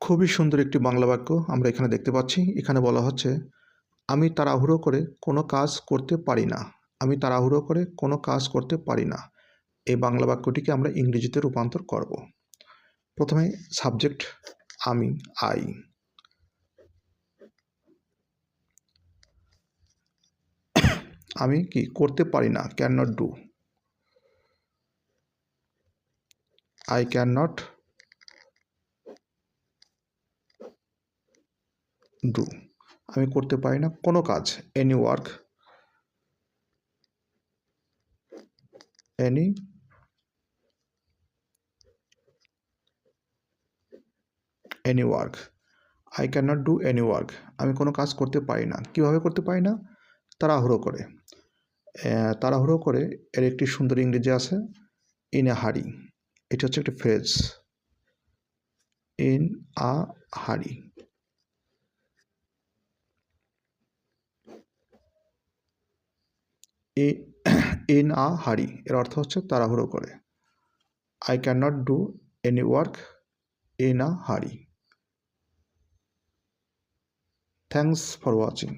খুবই সুন্দর একটি বাংলা বাক্য আমরা এখানে দেখতে পাচ্ছি। এখানে বলা হচ্ছে, আমি তাড়াহুড়ো করে কোনো কাজ করতে পারি না। আমি তাড়াহুড়ো করে কোনো কাজ করতে পারি না। এই বাংলা বাক্যটিকে আমরা ইংরেজিতে রূপান্তর করব। প্রথমে সাবজেক্ট আমি, আই। আমি কি করতে পারি না, can not do. I can not do. আমি করতে পারি না কোনো কাজ, any work. Any work. I can not do any work. আমি কোনো কাজ করতে পারি না। কীভাবে করতে পারি না? তাড়াহুড়ো করে। তাড়াহুড়ো করে এর একটি সুন্দর ইংরেজি আছে, ইন এ হারি। এটা হচ্ছে একটি ফ্রেজ, ইন আ হারি। ইন আ হারি এর অর্থ হচ্ছে তাড়াহুড়ো করে। I can not do any work in a hurry. Thanks for watching.